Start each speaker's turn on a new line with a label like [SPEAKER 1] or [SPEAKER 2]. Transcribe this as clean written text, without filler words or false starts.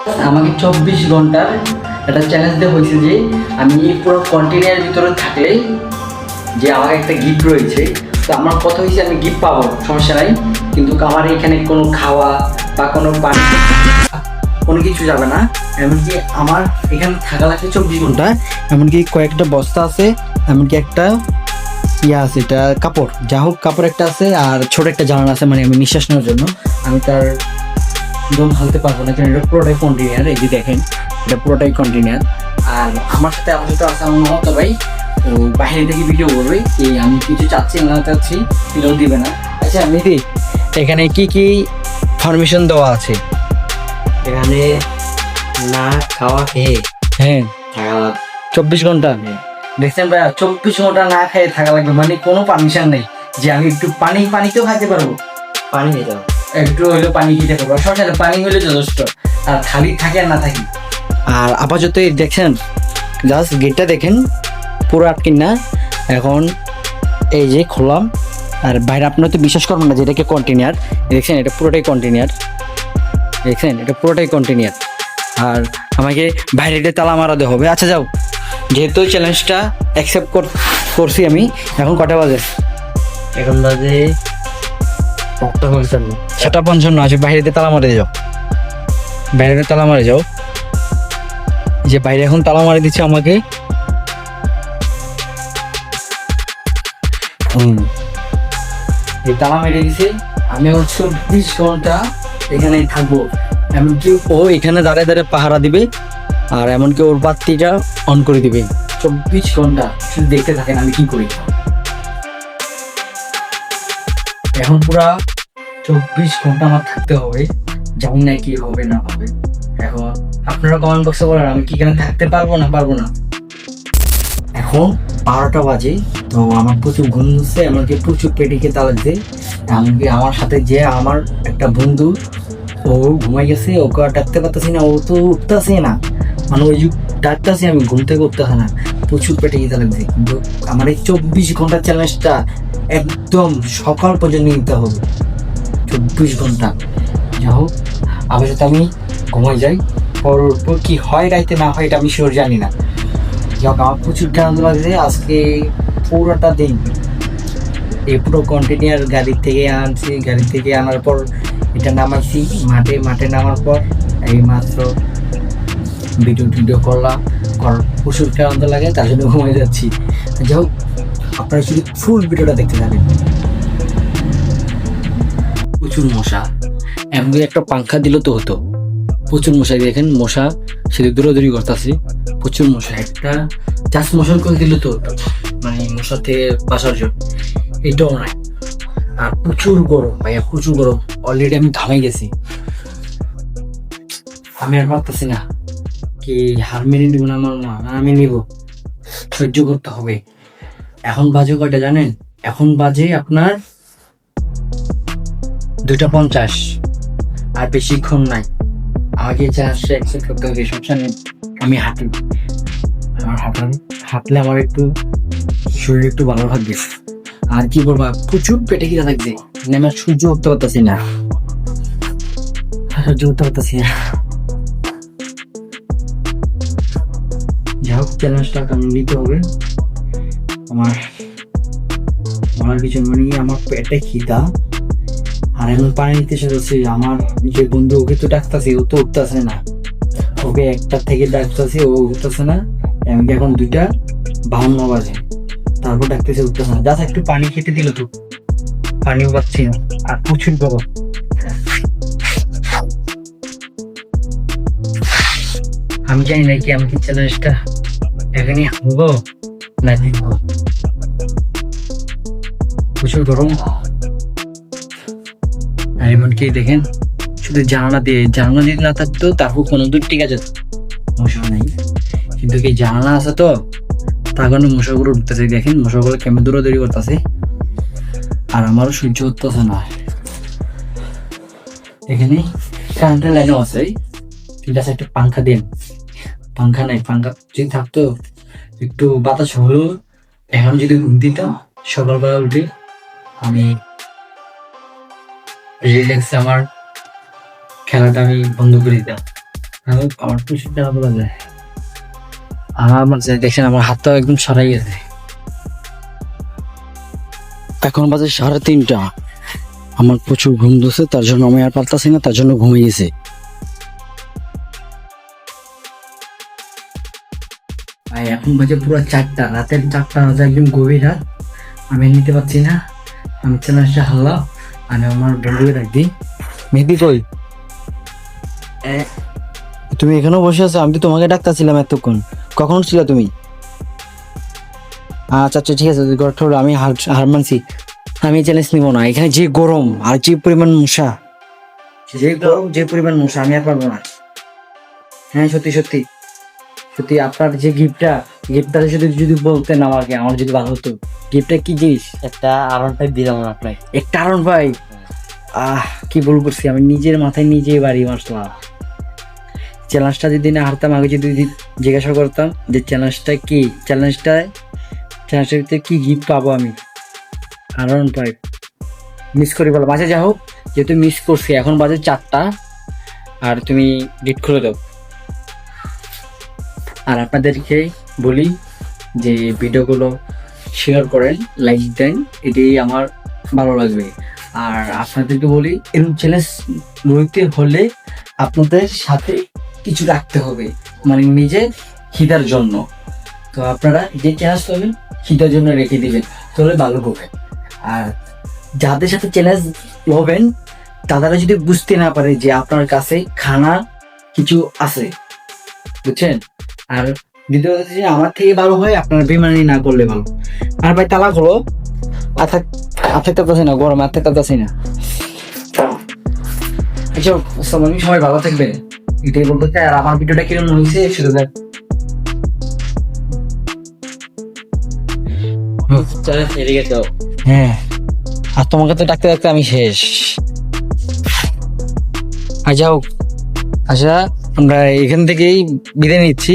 [SPEAKER 1] আমাকে 24 ঘন্টার একটা চ্যালেঞ্জ দেওয়া হয়েছে যে আমি পুরো কন্টেনারের ভিতরে থাকলে যে আমার একটা গিফট রয়েছে। তো আমার কথা হয়েছে আমি গিফট পাবো, সমস্যা নাই, কিন্তু আমার এখানে কোনো খাওয়া বা কোনো পানি কোনো কিছু যাবে না। এমনকি আমার এখানে থাকা লাগছে 24 ঘন্টা। এমনকি কয়েকটা বস্তা আছে, এমনকি একটা আছে, এটা কাপড়, যা হোক কাপড় একটা আছে, আর ছোট একটা জানালা আছে, মানে আমি নিঃশ্বাস নেওয়ার জন্য। আমি তার দম হালতে পারবো না, কারণ এটা পুরোটাই কন্টেনার। এই যে দেখেন, এটা পুরোটাই কন্টেনার। আর আমার সাথে আপাতত আছে আমার মমতা ভাই, ও বাইরে থেকে ভিডিও করবে কি আমি কিছু চাচ্ছি না চাচ্ছি, সেটাও দিবে না। আচ্ছা মিতি, এখানে কি কি পারমিশন দেওয়া আছে?
[SPEAKER 2] এখানে না খাওয়া খেয়ে
[SPEAKER 1] হ্যাঁ,
[SPEAKER 2] থাকা
[SPEAKER 1] 24 ঘন্টা। দেখছেন ভাইয়া, 24 ঘন্টা না খেয়ে থাকা লাগবে, মানে কোনো পারমিশন নেই যে আমি একটু পানিতেও খাইতে পারবো,
[SPEAKER 2] পানি খেতে হবে।
[SPEAKER 1] একটু হইলেও পানি খেতে পারবো, সমস্যা নেই, পানি হইলে যথেষ্ট। আর খালি থাকে আর না থাকি। আর আপাতত এই দেখছেন, জাস্ট গেটটা দেখেন পুরো আটকিন না। এখন এই যে খুললাম, আর বাইরে আপনারা তো বিশ্বাস করবেন না যে এটাকে কন্টেনার, দেখছেন এটা পুরোটাই কন্টেনার, দেখছেন এটা পুরোটাই কন্টেনার। আর আমাকে বাইরে তালা মারাতে হবে। আচ্ছা যাও, যেহেতু চ্যালেঞ্জটা অ্যাকসেপ্ট করছি আমি, এখন কটা বাজে?
[SPEAKER 2] এখন বাজে 8:55।
[SPEAKER 1] 7:55 আছে, বাইরে তালা মারে যাও, বাইরে তালা মারে যাও। যে বাইরে এখন তালা মারি দিচ্ছে আমাকে। এই তালা মেরে দিছে, আমি এখন 24 ঘন্টা এখানেই থাকবো। এমনকি ও এখানে দাঁড়িয়ে দাঁড়িয়ে পাহারা দিবে, আর এমনকি ওর বাতিটা অন করে দিবে। 24 ঘন্টা শুধু দেখতে থাকেন আমি কি করি। এখন পুরা 24 ঘন্টা আমার থাকতে হবে, জানি না কি হবে না হবে। এখন আপনারা কমেন্ট বক্সে বলেন আমি কি এখানে থাকতে পারবো না পারবো না। এখন 12টা বাজে, তো আমার প্রচুর ঘুম হচ্ছে, এমনকি প্রচুর পেটে খেতে লাগছে। এমনকি আমার সাথে যে আমার একটা বন্ধু, ও ঘুমাই গেছে, ওকে আর ডাকতে পারতেছি না, ও তো উঠতেছে না, মানে ওই ডাকতেছি আমি, ঘুম থেকে উঠতেছে না, প্রচুর পেটে খেতে লাগছে। কিন্তু আমার এই 24 ঘন্টা চ্যালেঞ্জটা একদম সকাল পর্যন্ত নিতে হবে, 24 ঘন্টা। যাই হোক, আপাতত আমি ঘুমাই যাই, পর কি হয় রাইতে না হয় এটা আমি শিওর জানি না। যাই হোক, আমার প্রচুর ক্লান্ত লাগছে আজকে। পুরোটা দিন এই পুরো কন্টেনার গাড়ি থেকে আনছি, গাড়ি থেকে আনার পর এটা নামাইছি মাঠে নামার পর এই মাত্র ভিডিও করলাম, প্রচুর ক্লান্ত লাগে, তার জন্য ঘুমাই যাচ্ছি। যাই হোক, আপনারা শুধু ফুল ভিডিওটা দেখতে থাকেন। প্রচুর মশা, এমন একটা পাংখা দিল তো হতো। প্রচুর মশা, দেখেন মশা সেদিক দৌড়াদৌড়ি করতেছি, প্রচুর মশা। একটা জাস্ট মশার করে দিল তো হতো, মানে মশা থেকে বাঁচার জন্য, এটাও নাই। আর প্রচুর গরম ভাইয়া, প্রচুর গরম, অলরেডি আমি ঘামে গেছি। আমি আর পারতেছি না, কি হার মেনে নিব না আমার মা, আমি নিব, সহ্য করতে হবে। এখন বাজে কয়টা জানেন? এখন বাজে আপনার 2:50, আর বেশিক্ষণ নাই। আমাকে চ্যালেঞ্জটা অ্যাকসেপ্ট করতে হবে, সমস্যা নেই। আমি হাঁটি, আমার হাঁটলে আমার একটু শরীর একটু ভালো থাকবে। আর কি করবা, প্রচুর পেটে খিদা থাকবে, মানে আমি সহ্য করতে পারতেছি না, সহ্য করতে পারতেছি না। যাই হোক, চ্যালেঞ্জটা কেমন নিতে হবে। আমার কিছু মানে আমার পেটে খিদা, আর এখন পানি নিতে চাচ্ছি। আমার যে বন্ধু, ওকে তো ডাকতেছি, ও তো উঠতেছে না, ওকে 1টা থেকে ডাকতেছি, ও উঠতেছে না। এমনকি এখন 2:52 বাজে, তারপর ডাকতেছে, উঠতেছে না। জাস্ট একটু পানি খেতে দিল তো, পানিও পাচ্ছি না, আর প্রচুর গরম। আমি জানি না কি আমি কি চ্যালেঞ্জটা এখানে হবো না দেখবো। প্রচুর গরম। আর এমনকি দেখেন, শুধু জানালা যদি না থাকতো তারপর কোনো দূর ঠিক আছে, মশা নাই, কিন্তু কি জানালা আছে তো, তার কারণে মশাগুলো উঠতেছে। দেখেন মশাগুলো কেমন দৌড়াদৌড়ি করতেছে, আর আমারও সহ্য হতেছে না। এখানে কারেন্টের লাইনও আছে, ঠিক আছে, একটা পাংখা দিন। পাংখা নাই, পাংখা যদি থাকতো একটু বাতাস হলো। এখন যদি ঘুম দিতাম সকালবেলা উঠে, আমি রিল্যাক্সে আমার খেলাটা আমি বন্ধ করে দিতাম। আমার প্রচুর টাকা বলা যায়। আমার যে দেখছেন আমার হাতটাও একদম সরাই গেছে। এখন বাজে 3:30। আমার প্রচুর ঘুম ধরছে, তার জন্য আমি আর পারতাছি না, তার জন্য ঘুমিয়ে গেছে। ভাই এখন বাজে পুরো 4টা, রাতের 4টা বাজে, একদম গভীর রাত। আমি আর নিতে পারছি না, আমি চ্যালেঞ্জটা হারলাম। আমি আমার বন্ধুকে ডাক দিই। মেহেদি কই? তুমি এখানেও বসে আছো? আমি তো তোমাকে ডাকতেছিলাম এতক্ষণ, কখন ছিল তুমি? আচ্ছা আচ্ছা ঠিক আছে, আমি হার মানছি। আমি চ্যালেঞ্জ নিব না। এখানে যে গরম আর যে পরিমাণ মশা, যে গরম যে পরিমাণ মশা, আমি আর পারবো না। হ্যাঁ সত্যি সত্যি সত্যি, আপনার যে গিফটটা যদি যদি বলতেন আমাকে, আমার যদি ভালো হতো। গিফটটা কি জিনিস?
[SPEAKER 2] একটা R15 দিলাম আপনাকে।
[SPEAKER 1] একটা কারণ ভাই, কি ভুল করছি আমি, নিজের মাথায় নিজে বাড়ি মারলাম। চ্যালেঞ্জটা যদি না হারতাম, আগে যদি জিজ্ঞাসা করতাম যে চ্যালেঞ্জটা কি, চ্যালেঞ্জটার ভিতরে কি গিফট পাবো আমি, কারণ ভাই মিস করি বলো। বাজে যা হোক, যেহেতু মিস করছি, এখন বাজে 4টা, আর তুমি গিফট খুলে দাও। আর আপনাদেরকে বলি যে ভিডিওগুলো শেয়ার করেন, লাইক দেন, এটাই আমার ভালো লাগবে। আর আপনাদেরকে বলি, এরকম চ্যালেঞ্জ লইতে হলে আপনাদের সাথে কিছু রাখতে হবে, মানে নিজের খিদার জন্য। তো আপনারা যে চ্যালেঞ্জ করবেন খিদার জন্য রেখে দিবেন, তাহলে ভালো হবে। আর যাদের সাথে চ্যালেঞ্জ হবেন, তারা যদি বুঝতে না পারে যে আপনার কাছে খানা কিছু আছে, বুঝছেন? আর দ্বিতীয় কথা যে আমার থেকে ভালো হয়, আপনার বেমানি না করলে ভালো। আর ভাই তালাক হলো, আর থাকতে পারছি না, গরমে আর থাকতে পারছি না। আচ্ছা সবাই ভালো থাকবে, এটাই বলতে চাই। আর আমার ভিডিওটা কিরকম হয়েছে শুধু দেখ।
[SPEAKER 2] চ্যালেঞ্জ হেরে গেছো।
[SPEAKER 1] হ্যাঁ, আর তোমাকে তো ডাকতে ডাকতে আমি শেষ। যাও, আচ্ছা আমরা এখান থেকেই বিদায় নিচ্ছি।